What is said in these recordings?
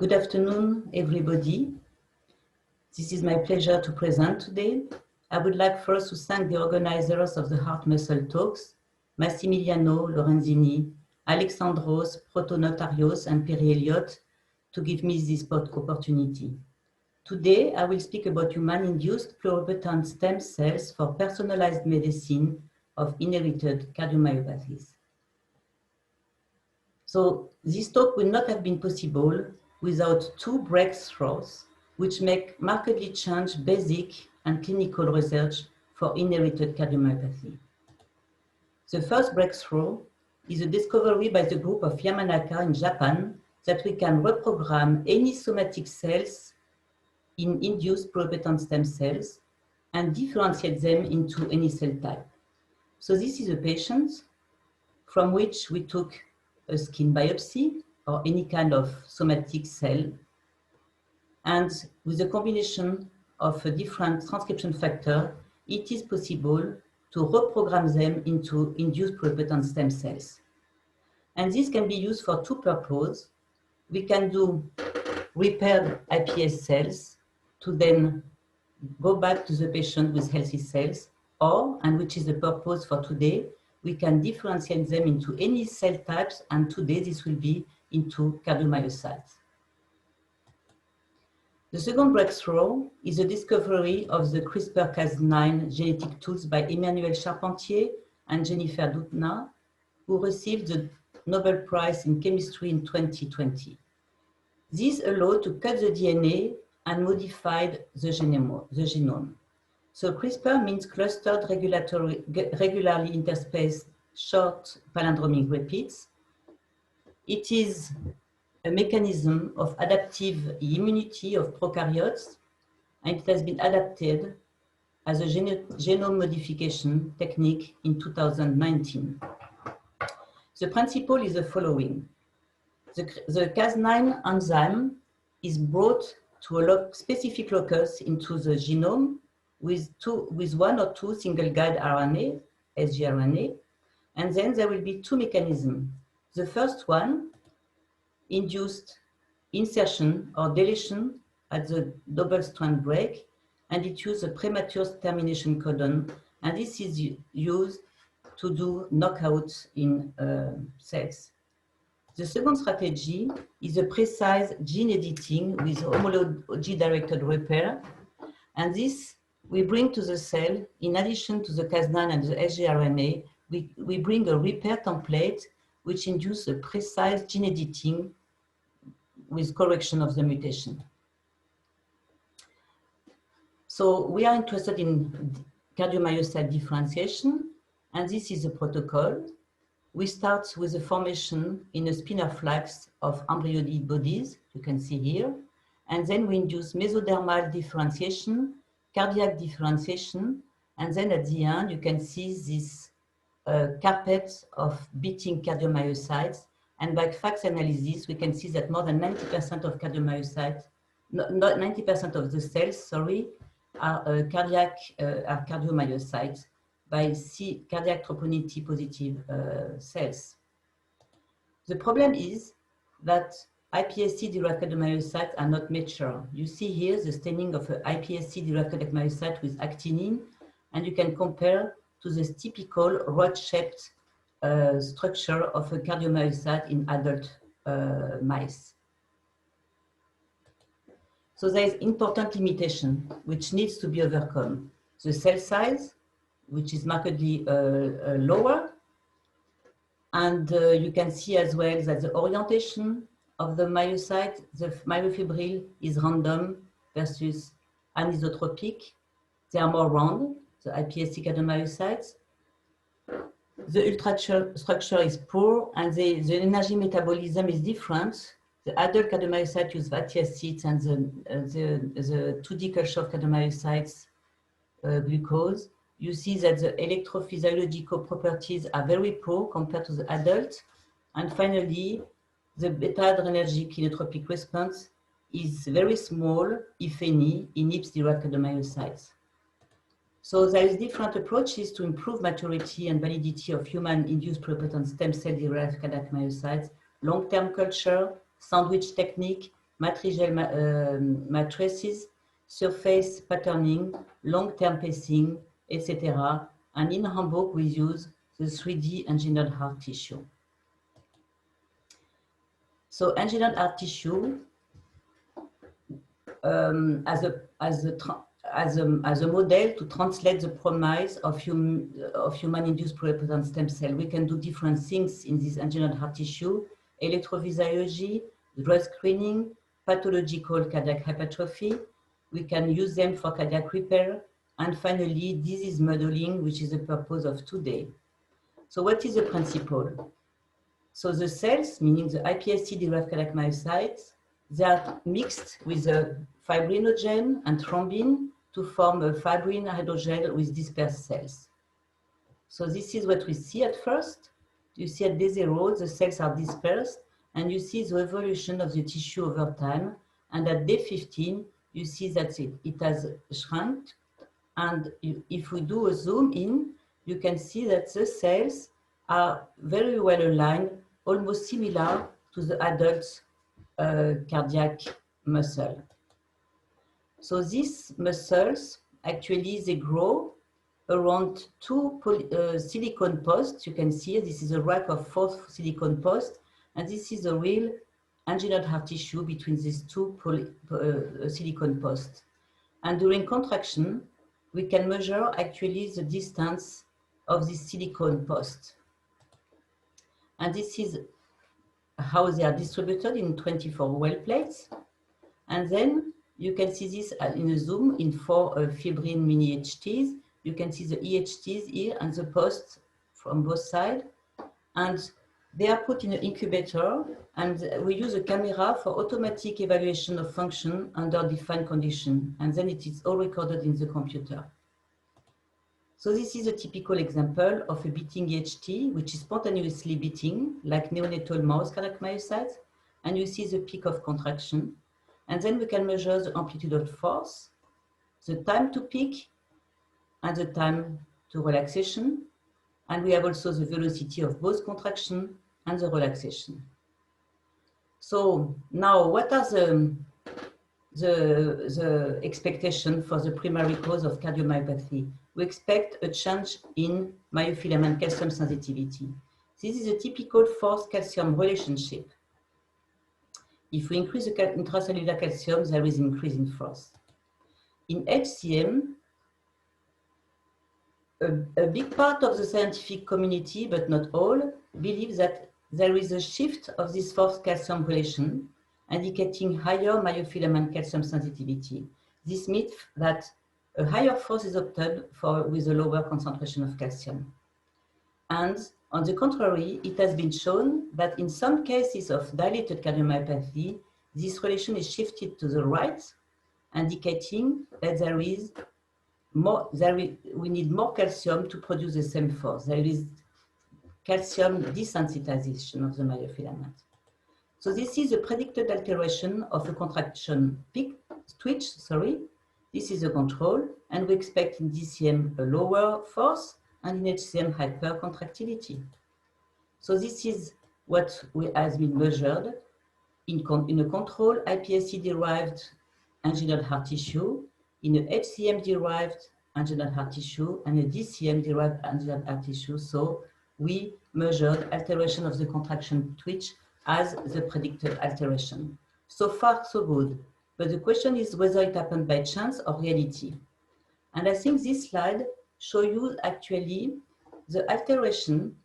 Good afternoon, everybody. This is my pleasure to present today. I would like first to thank the organizers of the Heart Muscle Talks, Massimiliano Lorenzini, Alexandros Protonotarios, and Perry Elliott, to give me this opportunity. Today, I will speak about human-induced pluripotent stem cells for personalized medicine of inherited cardiomyopathies. So this talk would not have been possible without two breakthroughs which make markedly change basic and clinical research for inherited cardiomyopathy. The first breakthrough is a discovery by the group of Yamanaka in Japan that we can reprogram any somatic cells in induced pluripotent stem cells and differentiate them into any cell type. So this is a patient from which we took a skin biopsy or any kind of somatic cell. And with a combination of a different transcription factor, it is possible to reprogram them into induced pluripotent stem cells. And this can be used for two purposes. We can do repaired iPS cells to then go back to the patient with healthy cells, or, and which is the purpose for today, we can differentiate them into any cell types, and today this will be into cardiomyocytes. The second breakthrough is the discovery of the CRISPR-Cas9 genetic tools by Emmanuel Charpentier and Jennifer Doudna, who received the Nobel Prize in Chemistry in 2020. These allow to cut the DNA and modify the genome. So CRISPR means clustered regularly interspaced short palindromic repeats. It is a mechanism of adaptive immunity of prokaryotes, and it has been adapted as a genome modification technique in 2019. The principle is the following. The Cas9 enzyme is brought to a specific locus into the genome with one or two single guide RNA, sgRNA, and then there will be two mechanisms. The first one, induced insertion or deletion at the double strand break, and it uses a premature termination codon, and this is used to do knockout in cells. The second strategy is a precise gene editing with homology-directed repair, and this we bring to the cell, in addition to the Cas9 and the sgRNA, we bring a repair template which induces a precise gene editing with correction of the mutation. So we are interested in cardiomyocyte differentiation, and this is a protocol. We start with the formation in a spinner flax of embryonic bodies, you can see here, and then we induce mesodermal differentiation, cardiac differentiation, and then at the end you can see this carpet of beating cardiomyocytes, and by FACS analysis we can see that more than 90% of cardiomyocytes, not 90% of the cells, sorry, are cardiomyocytes by cardiac troponin T positive cells. The problem is that iPSC-derived cardiomyocytes are not mature. You see here the staining of an iPSC-derived cardiomyocyte with actinin, and you can compare to this typical rod-shaped structure of a cardiomyocyte in adult mice. So there is important limitation which needs to be overcome. The cell size, which is markedly lower, and you can see as well that the orientation of the myocyte, the myofibril is random versus anisotropic. They are more round, the iPSC cardiomyocytes. The ultrastructure is poor, and the energy metabolism is different. The adult cardiomyocytes use fatty acids, and the 2D culture of cardiomyocytes glucose. You see that the electrophysiological properties are very poor compared to the adult. And finally, the beta-adrenergic inotropic response is very small, if any, in HIPS-derived cardiomyocytes. So there is different approaches to improve maturity and validity of human-induced pluripotent stem cell-derived cardiac myocytes, long-term culture, sandwich technique, matrices, surface patterning, long-term pacing, etc. And in Hamburg, we use the 3D engineered hard tissue. So engineered hard tissue as a model to translate the promise of human-induced pluripotent stem cell. We can do different things in this engineered hard tissue: electrophysiology, drug screening, pathological cardiac hypertrophy. We can use them for cardiac repair, and finally, disease modeling, which is the purpose of today. So what is the principle? So the cells, meaning the iPSC-derived cardiac myocytes, they are mixed with a fibrinogen and thrombin to form a fibrin hydrogel with dispersed cells. So this is what we see at first. You see at day 0, the cells are dispersed, and you see the evolution of the tissue over time. And at day 15, you see that it has shrunk. And if we do a zoom in, you can see that the cells are very well aligned, almost similar to the adult cardiac muscle. So these muscles, actually, they grow around 2 silicone posts. You can see this is a rack of 4 silicone posts, and this is a real engineered hard tissue between these 2 silicone posts. And during contraction, we can measure actually the distance of this silicone post. And this is how they are distributed in 24 well plates. And then you can see this in a zoom in 4 fibrin mini HTs. You can see the EHTs here and the posts from both sides. And they are put in an incubator, and we use a camera for automatic evaluation of function under defined conditions. And then it is all recorded in the computer. So this is a typical example of a beating EHT, which is spontaneously beating, like neonatal mouse cardiac myocytes. And you see the peak of contraction. And then we can measure the amplitude of force, the time to peak, and the time to relaxation. And we have also the velocity of both contraction and the relaxation. So now, what are the expectation for the primary cause of cardiomyopathy? We expect a change in myofilament calcium sensitivity. This is a typical force-calcium relationship. If we increase the intracellular calcium, there is an increase in force. In HCM, a big part of the scientific community, but not all, believes that there is a shift of this force-calcium relation, indicating higher myofilament calcium sensitivity. This means that a higher force is opted for with a lower concentration of calcium. And on the contrary, it has been shown that in some cases of dilated cardiomyopathy, this relation is shifted to the right, indicating that we need more calcium to produce the same force. There is calcium desensitization of the myofilament. So this is a predicted alteration of a contraction twitch. This is a control, and we expect in DCM a lower force and in HCM hypercontractility. So this is what has been measured in a control iPSC-derived engineered heart tissue, in a HCM-derived engineered heart tissue, and a DCM-derived engineered heart tissue. So we measured alteration of the contraction twitch as the predicted alteration. So far, so good. But the question is whether it happened by chance or reality. And I think this slide shows you actually the alteration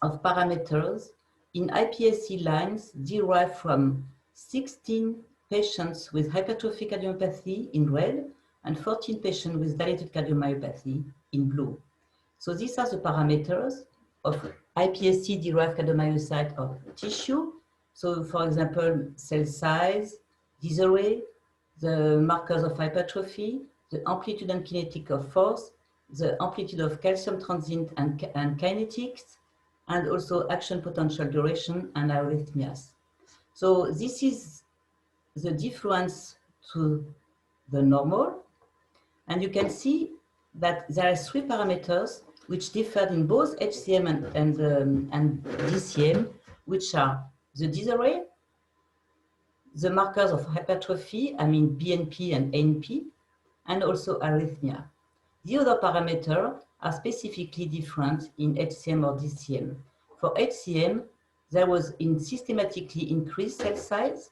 of parameters in iPSC lines derived from 16 patients with hypertrophic cardiomyopathy in red and 14 patients with dilated cardiomyopathy in blue. So these are the parameters of iPSC-derived cardiomyocyte or tissue. So for example, cell size, disarray, the markers of hypertrophy, the amplitude and kinetic of force, the amplitude of calcium transient and kinetics, and also action potential duration and arrhythmias. So this is the difference to the normal. And you can see that there are 3 parameters which differed in both HCM and DCM, which are the disarray, the markers of hypertrophy, I mean BNP and ANP, and also arrhythmia. The other parameters are specifically different in HCM or DCM. For HCM, there was systematically increased cell size,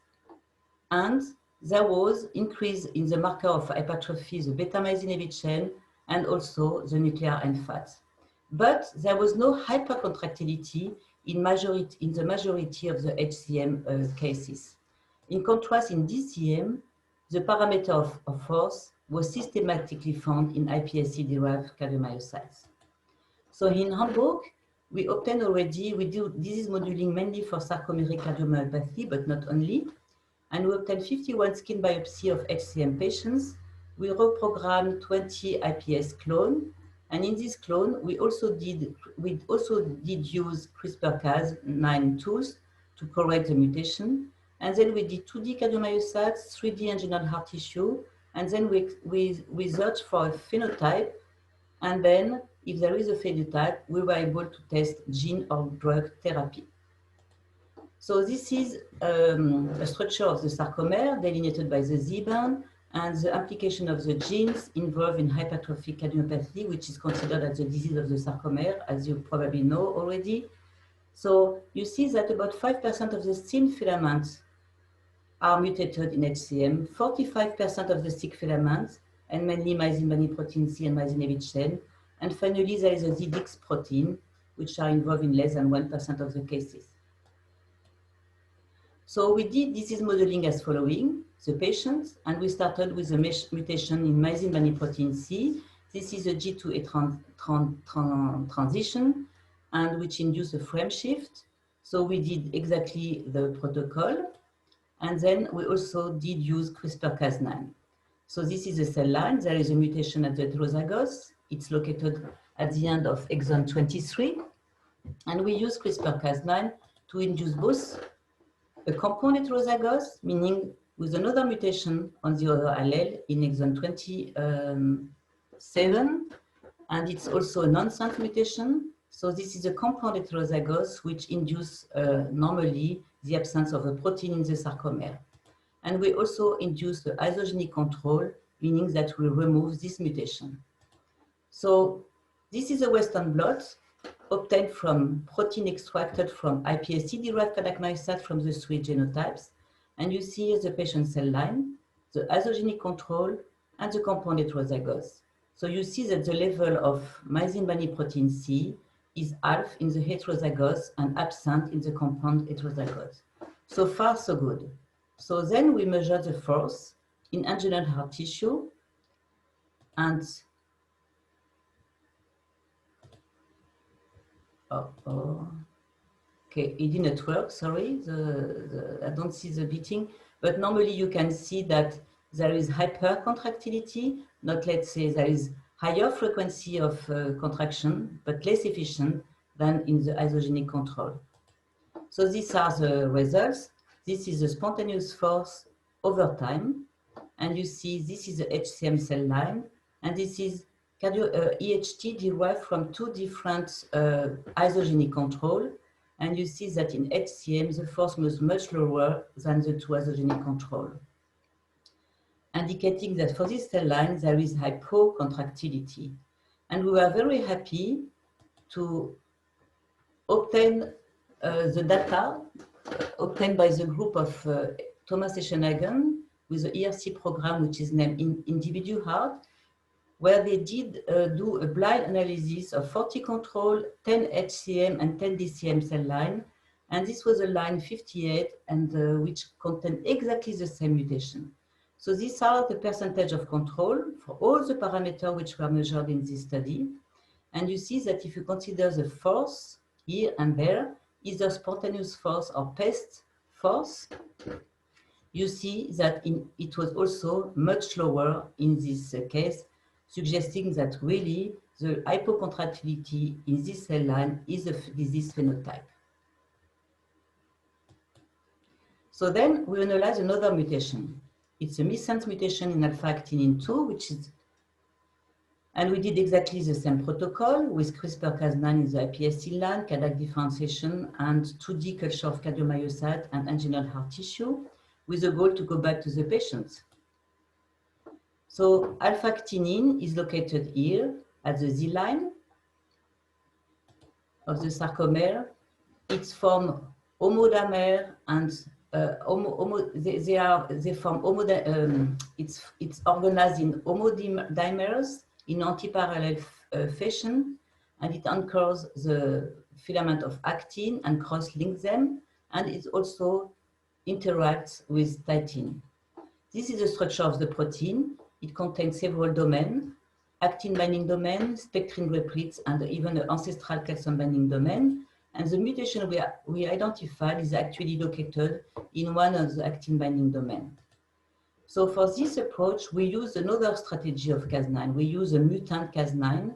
and there was increase in the marker of hypertrophy, the beta-myosin heavy chain, and also the nuclear end fat. But there was no hypercontractility in the majority of the HCM cases. In contrast, in DCM, the parameter of force was systematically found in iPSC-derived cardiomyocytes. So in Hamburg, we obtained already, we do disease modeling mainly for sarcomeric cardiomyopathy, but not only. And we obtained 51 skin biopsy of HCM patients. We reprogrammed 20 IPS clone. And in this clone, we also did use CRISPR-Cas9 tools to correct the mutation. And then we did 2D cardiomyocytes, 3D engineered heart tissue, and then we searched for a phenotype. And then, if there is a phenotype, we were able to test gene or drug therapy. So this is a structure of the sarcomere delineated by the Z-band and the application of the genes involved in hypertrophic cardiomyopathy, which is considered as the disease of the sarcomere, as you probably know already. So you see that about 5% of the thin filaments are mutated in HCM, 45% of the thick filaments, and mainly myosin binding protein C and myosin heavy chain. And finally, there is a ZDX protein, which are involved in less than 1% of the cases. So we did disease modeling as following: the patients, and we started with a mutation in myosin binding protein C. This is a G2A transition, and which induced a frame shift. So we did exactly the protocol. And then we also did use CRISPR-Cas9. So this is a cell line. There is a mutation at the heterozygous. It's located at the end of exon 23. And we use CRISPR-Cas9 to induce both a compound heterozygous, meaning with another mutation on the other allele in exon 27. And it's also a nonsense mutation. So this is a compound heterozygous which induces normally the absence of a protein in the sarcomere. And we also induce the isogenic control, meaning that we remove this mutation. So this is a Western blot obtained from protein extracted from iPSC-derived cardiac myocytes from the 3 genotypes. And you see the patient cell line, the isogenic control, and the compound heterozygous. So you see that the level of myosin binding protein C is half in the heterozygous and absent in the compound heterozygous. So far, so good. So then we measure the force in engineered heart tissue, and okay, it didn't work, sorry, I don't see the beating, but normally you can see that there is hypercontractility, not, let's say, there is higher frequency of contraction, but less efficient than in the isogenic control. So these are the results. This is the spontaneous force over time. And you see this is the HCM cell line. And this is EHT derived from 2 different isogenic control. And you see that in HCM, the force was much lower than the 2 isogenic control, indicating that for this cell line, there is hypocontractility. And we were very happy to obtain the data obtained by the group of Thomas Eschenhagen with the ERC program, which is named Individu Heart, where they did do a blind analysis of 40 control, 10 HCM and 10 DCM cell line. And this was a line 58, and which contained exactly the same mutation. So these are the percentage of control for all the parameters which were measured in this study. And you see that if you consider the force here and there, either spontaneous force or paced force, you see that it was also much lower in this case, suggesting that really the hypocontractility in this cell line is a disease phenotype. So then we analyze another mutation. It's a missense mutation in alpha-actinin 2, which is, and we did exactly the same protocol with CRISPR-Cas9 in the iPSC line, cardiac differentiation, and 2D culture of cardiomyocyte and engineered heart tissue. with a goal to go back to the patient. So alpha-actinin is located here at the Z line of the sarcomere. It's from homodimer and they form it's organized in homodimers in antiparallel fashion, and it anchors the filament of actin and cross-links them, and it also interacts with titin. This is the structure of the protein. It contains several domains: actin binding domain, spectrin replics, and even an ancestral calcium binding domain. And the mutation we identified is actually located in one of the actin binding domain. So for this approach, we use another strategy of Cas9. We use a mutant Cas9,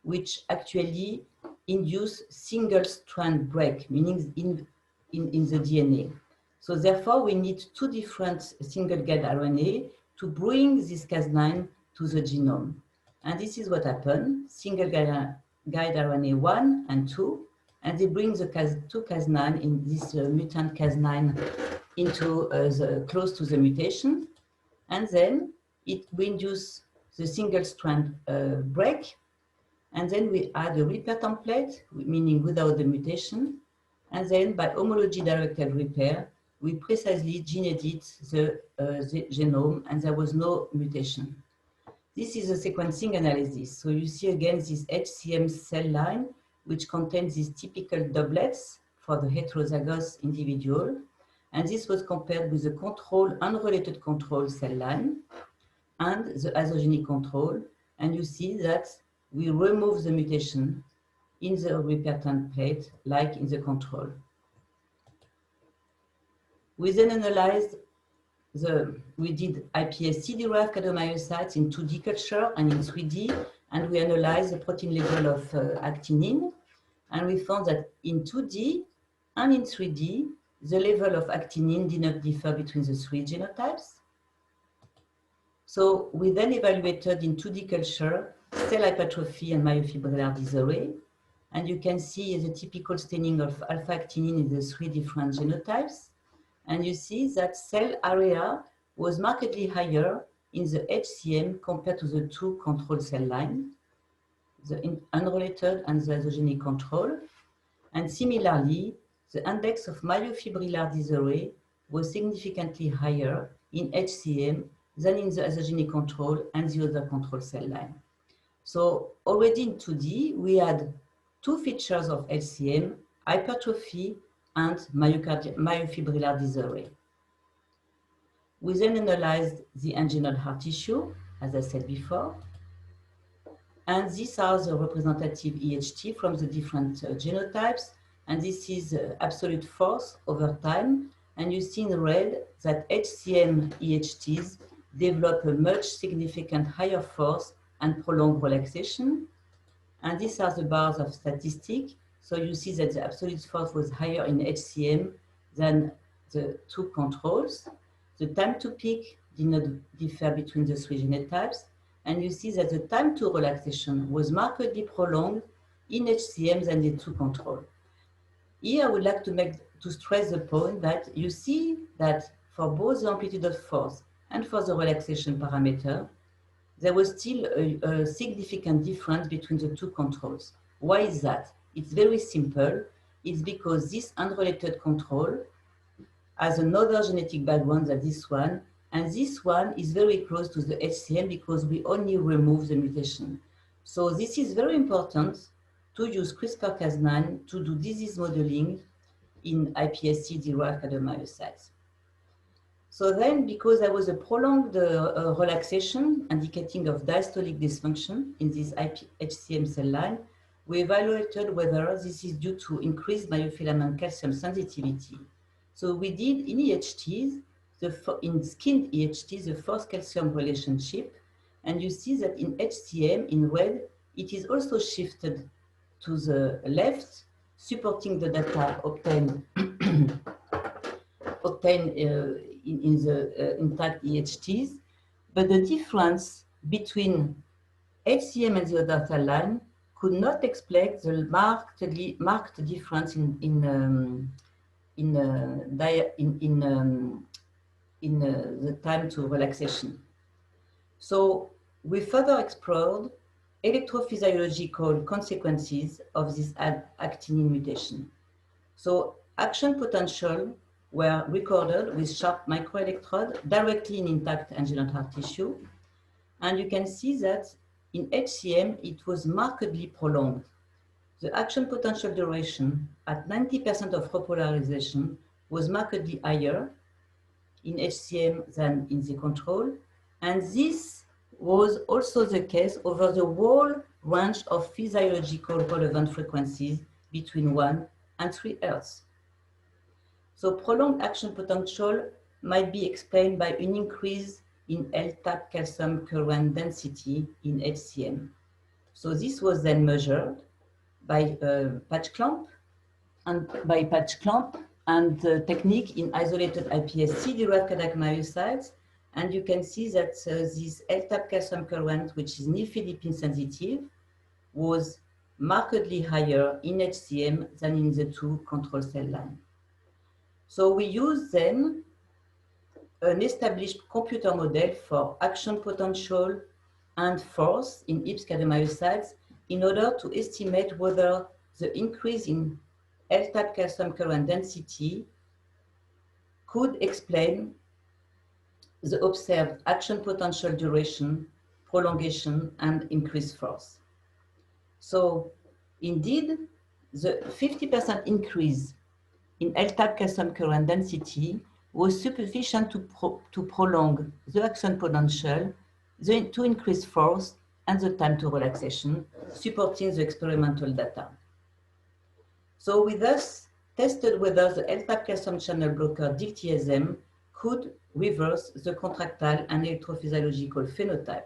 which actually induce single strand break, meaning in the DNA. So therefore, we need two different single guide RNA to bring this Cas9 to the genome. And this is what happened: single guide RNA 1 and 2, and they bring the two Cas9 in this mutant Cas9 into close to the mutation, and then it induces the single strand break, and then we add a repair template, meaning without the mutation, and then by homology directed repair, we precisely gene edit the genome, and there was no mutation. This is a sequencing analysis. So you see again this HCM cell line, which contains these typical doublets for the heterozygous individual. And this was compared with the control, unrelated control cell line and the isogenic control. And you see that we remove the mutation in the repair template, like in the control. We then analyzed we did iPSC-derived cardiomyocytes in 2D culture and in 3D, and we analyzed the protein level of actinin, and we found that in 2D and in 3D, the level of actinin did not differ between the three genotypes. So we then evaluated in 2D culture cell hypertrophy and myofibrillar disarray, and you can see the typical staining of alpha-actinin in the three different genotypes. And you see that cell area was markedly higher in the HCM compared to the two control cell lines, the unrelated and the isogenic control. And similarly, the index of myofibrillar disarray was significantly higher in HCM than in the isogenic control and the other control cell line. So already in 2D, we had two features of HCM, hypertrophy and myofibrillar disarray. We then analyzed the anginal heart tissue, as I said before, and these are the representative EHT from the different genotypes, and this is absolute force over time, and you see in red that HCM EHTs develop a much significant higher force and prolonged relaxation, and these are the bars of statistic. So you see that the absolute force was higher in HCM than the two controls. The time to peak did not differ between the three genotypes. And you see that the time to relaxation was markedly prolonged in HCM than the two controls. Here, I would like to stress the point that you see that for both the amplitude of force and for the relaxation parameter, there was still a significant difference between the two controls. Why is that? It's very simple. It's because this unrelated control has another genetic background than this one, and this one is very close to the HCM because we only remove the mutation. So this is very important to use CRISPR-Cas9 to do disease modeling in iPSC-derived cardiomyocytes. So then, because there was a prolonged relaxation indicating of diastolic dysfunction in this HCM cell line, we evaluated whether this is due to increased myofilament calcium sensitivity. So we did in EHTs, in skinned EHTs, the force calcium relationship, and you see that in HCM, in red, it is also shifted to the left, supporting the data obtained in the intact EHTs, but the difference between HCM and the other cell line could not explain the marked difference in the time to relaxation. So we further explored electrophysiological consequences of this actinin mutation. So action potential were recorded with sharp microelectrode directly in intact angiogenic heart tissue. And you can see that in HCM, it was markedly prolonged. The action potential duration at 90% of repolarization was markedly higher in HCM than in the control. And this was also the case over the whole range of physiological relevant frequencies between 1 and 3 Hz. So prolonged action potential might be explained by an increase in L-tap calcium current density in HCM. So this was then measured by patch clamp and the technique in isolated iPSC-derived cardiac myocytes. And you can see that this L-tap calcium current, which is nifedipine sensitive, was markedly higher in HCM than in the two control cell lines. So we use then an established computer model for action potential and force in HIPS cardiomyocytes in order to estimate whether the increase in L-tap calcium current density could explain the observed action potential duration, prolongation, and increased force. So indeed, the 50% increase in L-tap calcium current density was sufficient to prolong the action potential, to increase force, and the time to relaxation, supporting the experimental data. So we thus tested whether the L-tap calcium channel blocker diltiazem could reverse the contractile and electrophysiological phenotype.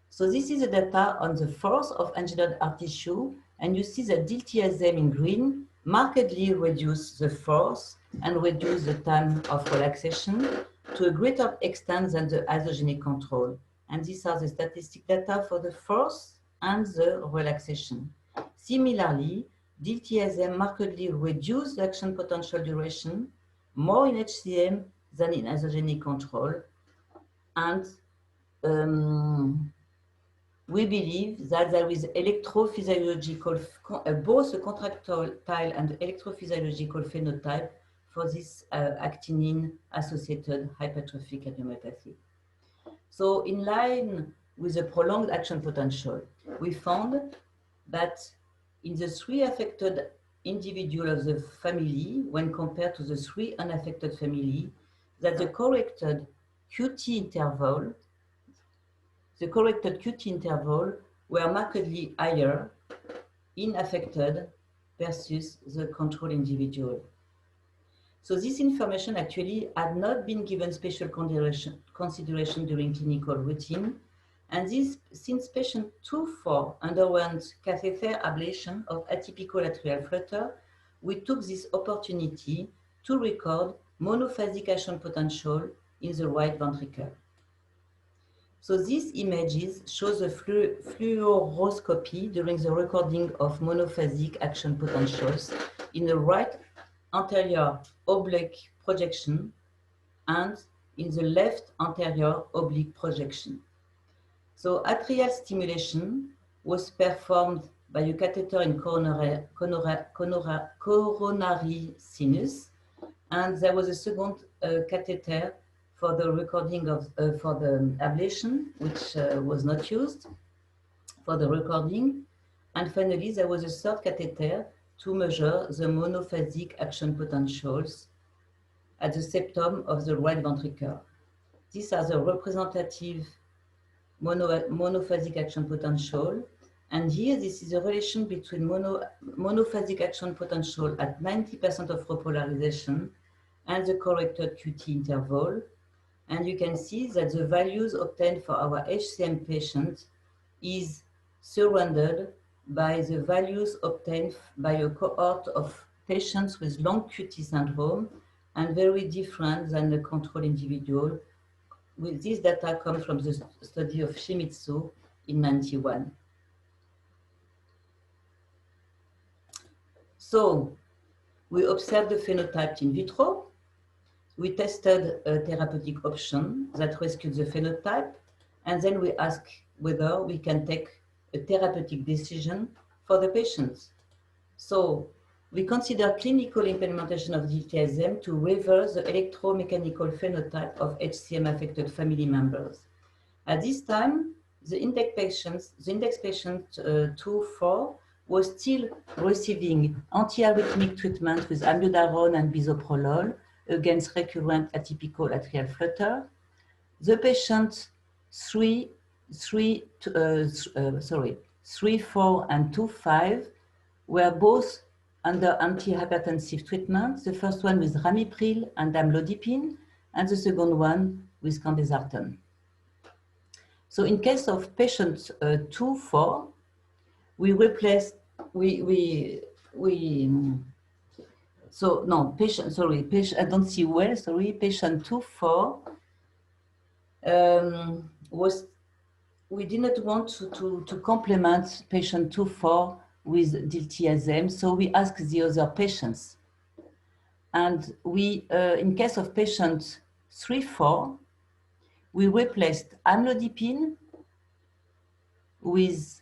So this is the data on the force of engineered heart tissue, and you see that diltiazem in green markedly reduce the force and reduce the time of relaxation to a greater extent than the isogenic control. And these are the statistic data for the force and the relaxation. Similarly, diltiazem markedly reduced the action potential duration more in HCM than in isogenic control. And we believe that there is electrophysiological, both a contractile and electrophysiological phenotype for this actinin-associated hypertrophic cardiomyopathy. So in line with the prolonged action potential, we found that in the 3 affected individuals of the family, when compared to the 3 unaffected family, that the corrected QT interval were markedly higher in affected versus the control individual. So this information actually had not been given special consideration during clinical routine. And this, since patient 2-4 underwent catheter ablation of atypical atrial flutter, we took this opportunity to record monophasic action potential in the right ventricle. So these images show the fluoroscopy during the recording of monophasic action potentials in the right anterior oblique projection and in the left anterior oblique projection. So atrial stimulation was performed by a catheter in coronary sinus, and there was a second catheter for the recording of, for the ablation, which was not used for the recording. And finally, there was a third catheter to measure the monophasic action potentials at the septum of the right ventricle. These are the representative monophasic action potential. And here, this is a relation between monophasic action potential at 90% of repolarization and the corrected QT interval. And you can see that the values obtained for our HCM patient is surrounded by the values obtained by a cohort of patients with long QT syndrome and very different than the control individual. With this data come from the study of Shimizu in 91. So we observed the phenotype in vitro. we tested a therapeutic option that rescued the phenotype, and then we ask whether we can take a therapeutic decision for the patients. So we consider clinical implementation of DLTISM to reverse the electromechanical phenotype of HCM-affected family members. At this time, the index patient 2-4 was still receiving antiarrhythmic treatment with amiodarone and bisoprolol against recurrent atypical atrial flutter. The patient 3, 4, and 2-5 were both under antihypertensive treatment, the first one with ramipril and amlodipine, and the second one with candesartan. So in case of patient 2-4, we replaced, so no, patient, I don't see well, patient 2-4 we did not want to complement patient 2-4 with diltiazem, so we asked the other patients. And we, in case of patient 3-4, we replaced amlodipine with,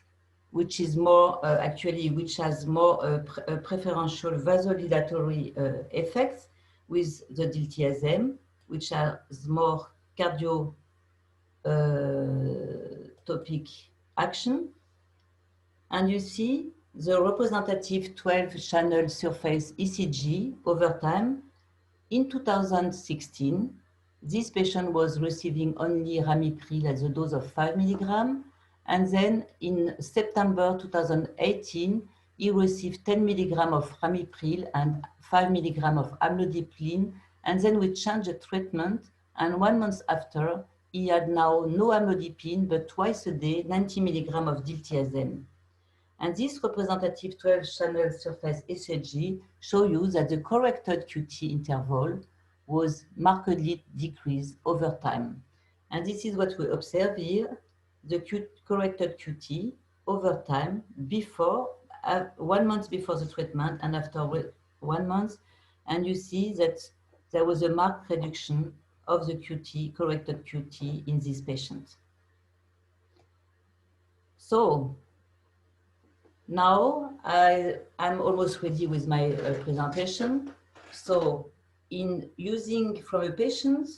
which is more, which has more preferential vasodilatory effects, with the diltiazem, which has more cardiotopic action. And you see the representative 12-channel surface ECG over time. In 2016, this patient was receiving only ramipril at the dose of 5 mg. And then in September 2018, he received 10 mg of ramipril and 5 mg of amlodipine. And then we changed the treatment. And 1 month after, he had now no amlodipine, but twice a day, 90 mg of diltiazem. And this representative 12-channel surface ECG shows you that the corrected QT interval was markedly decreased over time. And this is what we observe here, the corrected QT over time before, 1 month before the treatment and after 1 month. And you see that there was a marked reduction of the QT, corrected QT in this patient. So, now I'm almost ready with my presentation. So in using from a patient,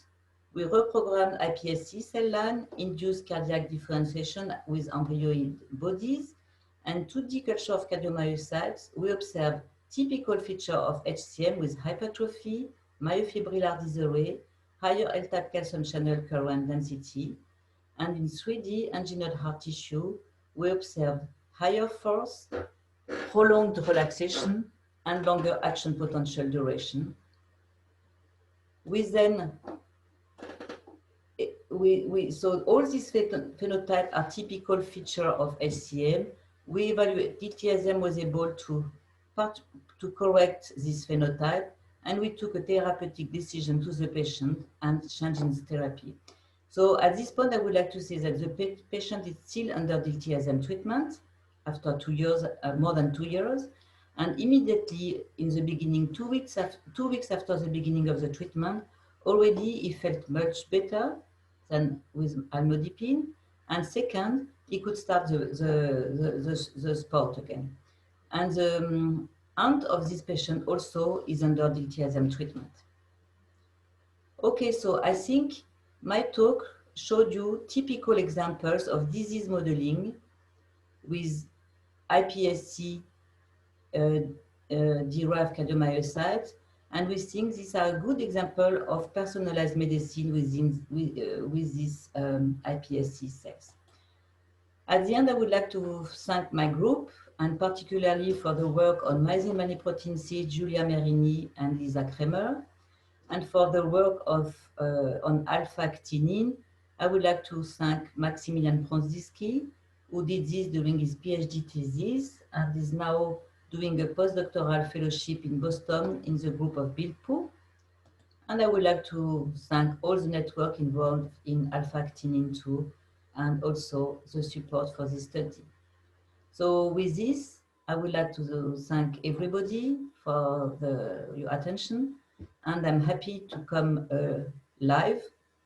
we reprogrammed iPSC cell line, induced cardiac differentiation with embryoid bodies, and 2D culture of cardiomyocytes. We observed typical feature of HCM with hypertrophy, myofibrillar disarray, higher L-type calcium channel current density, and in 3D engineered heart tissue, we observed higher force, prolonged relaxation, and longer action potential duration. So all these phenotypes are typical feature of HCM. We evaluate diltiazem was able to correct this phenotype, and we took a therapeutic decision to the patient and changing the therapy. So at this point, I would like to say that the patient is still under diltiazem treatment after 2 years, more than 2 years. And immediately in the beginning, 2 weeks after the beginning of the treatment, already he felt much better than with amlodipine. And second, he could start the sport again. And the aunt of this patient also is under diltiazem treatment. Okay, so I think my talk showed you typical examples of disease modeling with iPSC derived cardiomyocytes, and we think these are a good example of personalized medicine with these iPSC cells. At the end, I would like to thank my group, and particularly for the work on myosin protein C, Julia Merini and Lisa Kramer, and for the work on alpha-actinin. I would like to thank Maximilian Prądzycki, who did this during his PhD thesis and is now doing a postdoctoral fellowship in Boston in the group of Bill Poo. And I would like to thank all the network involved in alpha-actinin 2 and also the support for this study. So with this, I would like to thank everybody for your attention. and I'm happy to come live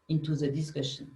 into the discussion.